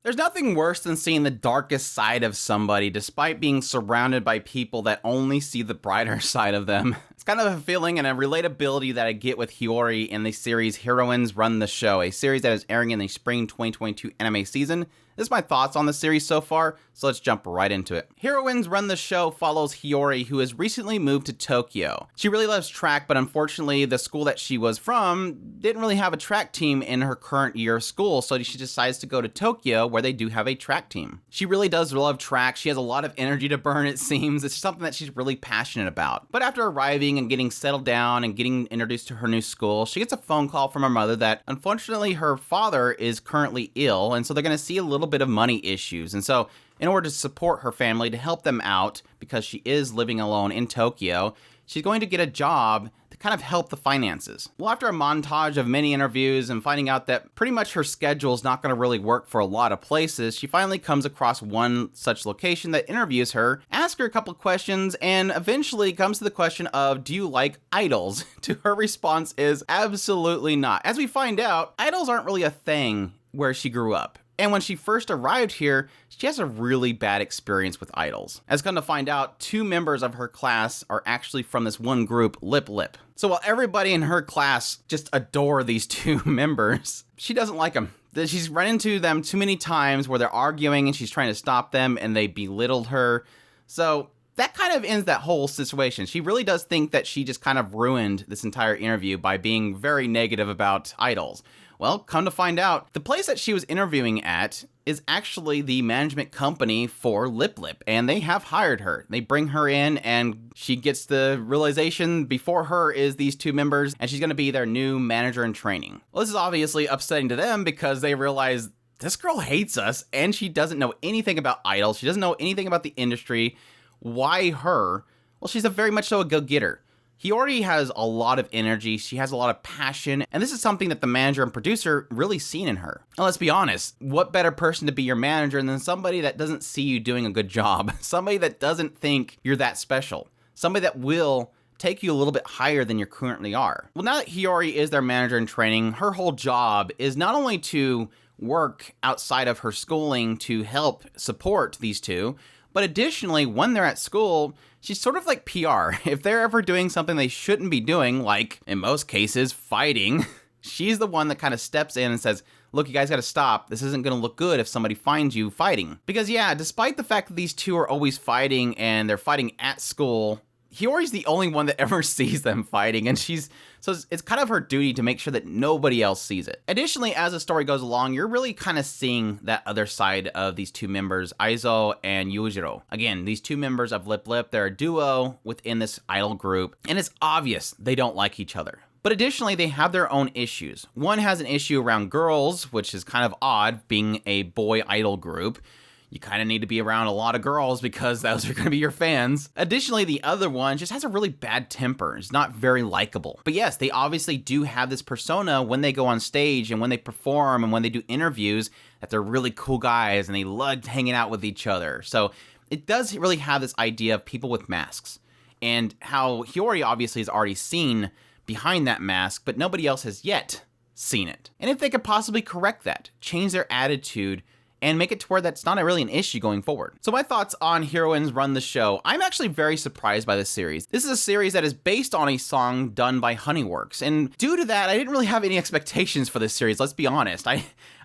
There's nothing worse than seeing the darkest side of somebody despite being surrounded by people that only see the brighter side of them. It's kind of a feeling and a relatability that I get with Hiyori in the series Heroines Run the Show, a series that is airing in the spring 2022 anime season. This is my thoughts on the series so far, so let's jump right into it. Heroines Run the Show follows Hiyori, who has recently moved to Tokyo. She really loves track, but unfortunately the school that she was from didn't really have a track team in her current year of school, so she decides to go to Tokyo where they do have a track team. She really does love track. She has a lot of energy to burn, it seems. It's something that she's really passionate about. But after arriving and getting settled down and getting introduced to her new school, she gets a phone call from her mother that unfortunately her father is currently ill, and so they're going to see a little bit of money issues. And so in order to support her family, to help them out, because she is living alone in Tokyo, she's going to get a job to kind of help the finances. Well, after a montage of many interviews and finding out that pretty much her schedule is not going to really work for a lot of places, she finally comes across one such location that interviews her, asks her a couple of questions, and eventually comes to the question of, do you like idols? To her response is, absolutely not. As we find out, idols aren't really a thing where she grew up. And when she first arrived here, she has a really bad experience with idols. As come to find out, 2 members of her class are actually from this one group, Lip Lip. So while everybody in her class just adore these 2 members, she doesn't like them. She's run into them too many times where they're arguing and she's trying to stop them and they belittled her. So that kind of ends that whole situation. She really does think that she just kind of ruined this entire interview by being very negative about idols. Well, come to find out, the place that she was interviewing at is actually the management company for Lip Lip, and they have hired her. They bring her in, and she gets the realization before her is these 2 members, and she's going to be their new manager in training. Well, this is obviously upsetting to them because they realize this girl hates us, and she doesn't know anything about idols. She doesn't know anything about the industry. Why her? Well, she's very much so a go-getter. Hiyori has a lot of energy, she has a lot of passion, and this is something that the manager and producer really seen in her. And let's be honest, what better person to be your manager than somebody that doesn't see you doing a good job? Somebody that doesn't think you're that special. Somebody that will take you a little bit higher than you currently are. Well, now that Hiyori is their manager in training, her whole job is not only to work outside of her schooling to help support these 2, but additionally, when they're at school, she's sort of like PR. If they're ever doing something they shouldn't be doing, like in most cases, fighting, she's the one that kind of steps in and says, look, you guys got to stop. This isn't going to look good if somebody finds you fighting. Because yeah, despite the fact that these 2 are always fighting and they're fighting at school, Hiyori's the only one that ever sees them fighting, and so it's kind of her duty to make sure that nobody else sees it. Additionally, as the story goes along, you're really kind of seeing that other side of these 2 members, Aizo and Yujiro. Again, these 2 members of Lip Lip, they're a duo within this idol group, and it's obvious they don't like each other. But additionally, they have their own issues. One has an issue around girls, which is kind of odd, being a boy idol group. You kind of need to be around a lot of girls because those are going to be your fans. Additionally, the other one just has a really bad temper. It's not very likable. But yes, they obviously do have this persona when they go on stage and when they perform and when they do interviews that they're really cool guys and they love hanging out with each other. So it does really have this idea of people with masks and how Hiyori obviously has already seen behind that mask, but nobody else has yet seen it. And if they could possibly correct that, change their attitude, and make it to where that's not really an issue going forward. So my thoughts on Heroines Run the Show. I'm actually very surprised by this series. This is a series that is based on a song done by Honeyworks, and due to that, I didn't really have any expectations for this series, let's be honest.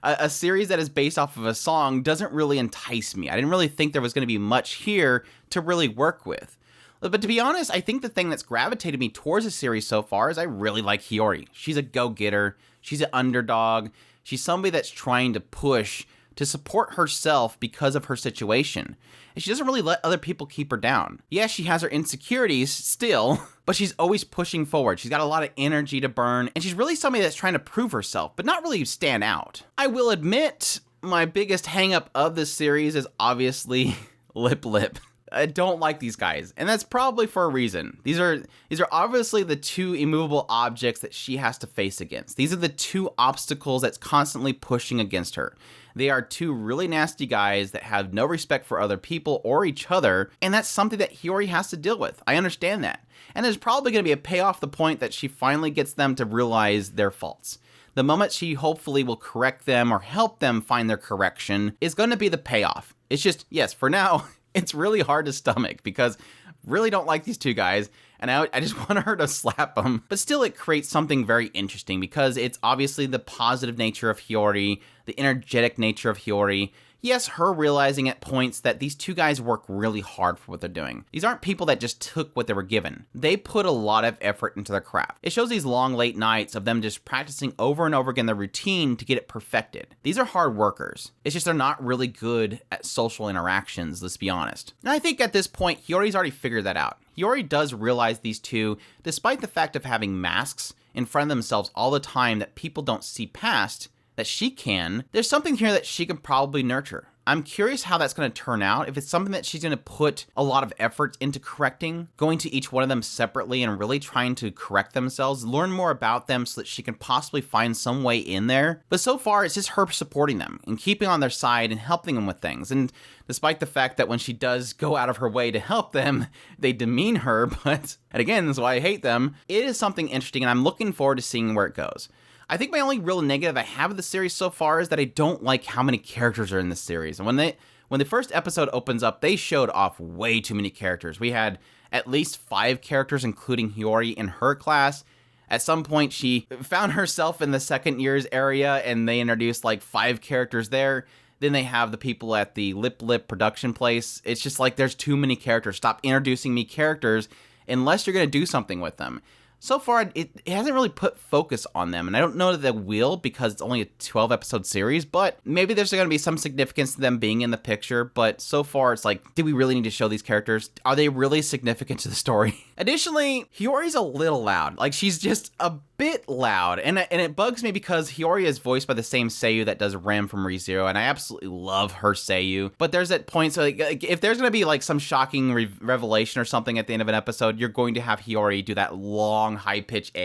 A series that is based off of a song doesn't really entice me. I didn't really think there was going to be much here to really work with. But to be honest, I think the thing that's gravitated me towards the series so far is I really like Hiyori. She's a go-getter, she's an underdog, she's somebody that's trying to push to support herself because of her situation. And she doesn't really let other people keep her down. Yes, she has her insecurities still, but she's always pushing forward. She's got a lot of energy to burn, and she's really somebody that's trying to prove herself, but not really stand out. I will admit, my biggest hang-up of this series is obviously Lip Lip. I don't like these guys, and that's probably for a reason. These are obviously the 2 immovable objects that she has to face against. These are the 2 obstacles that's constantly pushing against her. They are 2 really nasty guys that have no respect for other people or each other, and that's something that Hiyori has to deal with. I understand that. And there's probably going to be a payoff the point that she finally gets them to realize their faults. The moment she hopefully will correct them or help them find their correction is going to be the payoff. It's just, yes, for now, it's really hard to stomach because really don't like these two guys, and I just want her to slap them. But still, it creates something very interesting because it's obviously the positive nature of Hiyori, the energetic nature of Hiyori. Yes, her realizing at points that these two guys work really hard for what they're doing. These aren't people that just took what they were given. They put a lot of effort into their craft. It shows these long, late nights of them just practicing over and over again their routine to get it perfected. These are hard workers. It's just they're not really good at social interactions, let's be honest. And I think at this point, Hiyori's already figured that out. Hiyori does realize these two, despite the fact of having masks in front of themselves all the time that people don't see past, that she can, there's something here that she can probably nurture. I'm curious how that's going to turn out, if it's something that she's going to put a lot of effort into correcting, going to each one of them separately and really trying to correct themselves, learn more about them so that she can possibly find some way in there. But so far, it's just her supporting them and keeping on their side and helping them with things. And despite the fact that when she does go out of her way to help them, they demean her, and again, that's why I hate them, it is something interesting and I'm looking forward to seeing where it goes. I think my only real negative I have of the series so far is that I don't like how many characters are in this series. And when the first episode opens up, they showed off way too many characters. We had at least 5 characters, including Hiyori in her class. At some point, she found herself in the second year's area, and they introduced like 5 characters there. Then they have the people at the Lip production place. It's just like there's too many characters. Stop introducing me characters unless you're going to do something with them. So far, it hasn't really put focus on them, and I don't know that they will because it's only a 12-episode series, but maybe there's going to be some significance to them being in the picture, but so far, it's like, do we really need to show these characters? Are they really significant to the story? Additionally, Hiyori's a little loud. Like, she's just a bit loud, and it bugs me because Hiyori is voiced by the same seiyuu that does Rem from ReZero, and I absolutely love her seiyuu, but there's at points, like if there's going to be like some shocking revelation or something at the end of an episode, you're going to have Hiyori do that long, high-pitched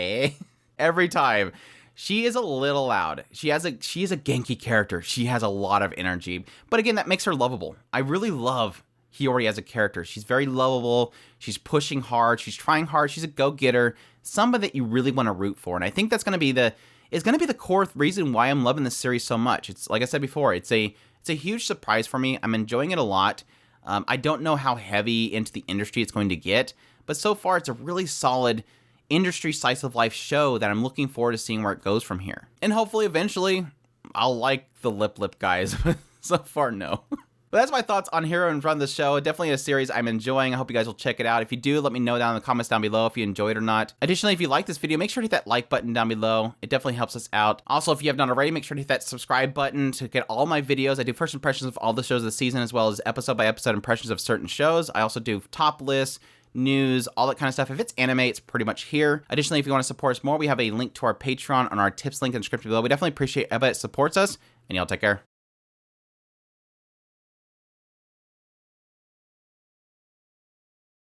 every time. She is a little loud. She is a Genki character. She has a lot of energy, but again, that makes her lovable. I really love Hiyori as a character. She's very lovable. She's pushing hard. She's trying hard. She's a go-getter. Somebody that you really want to root for. And I think that's going to be the core reason why I'm loving this series so much. It's like I said before, it's a huge surprise for me. I'm enjoying it a lot. I don't know how heavy into the industry it's going to get, but so far it's a really solid industry slice of life show that I'm looking forward to seeing where it goes from here. And hopefully eventually I'll like the Lip guys, but so far no. But that's my thoughts on Heroine from the show. Definitely a series I'm enjoying. I hope you guys will check it out. If you do, let me know down in the comments down below if you enjoyed it or not. Additionally, if you like this video, make sure to hit that like button down below. It definitely helps us out. Also, if you have not already, make sure to hit that subscribe button to get all my videos. I do first impressions of all the shows of the season, as well as episode by episode impressions of certain shows. I also do top lists, news, all that kind of stuff. If it's anime, it's pretty much here. Additionally, if you want to support us more, we have a link to our Patreon on our tips link in the description below. We definitely appreciate everybody that supports us, and y'all take care.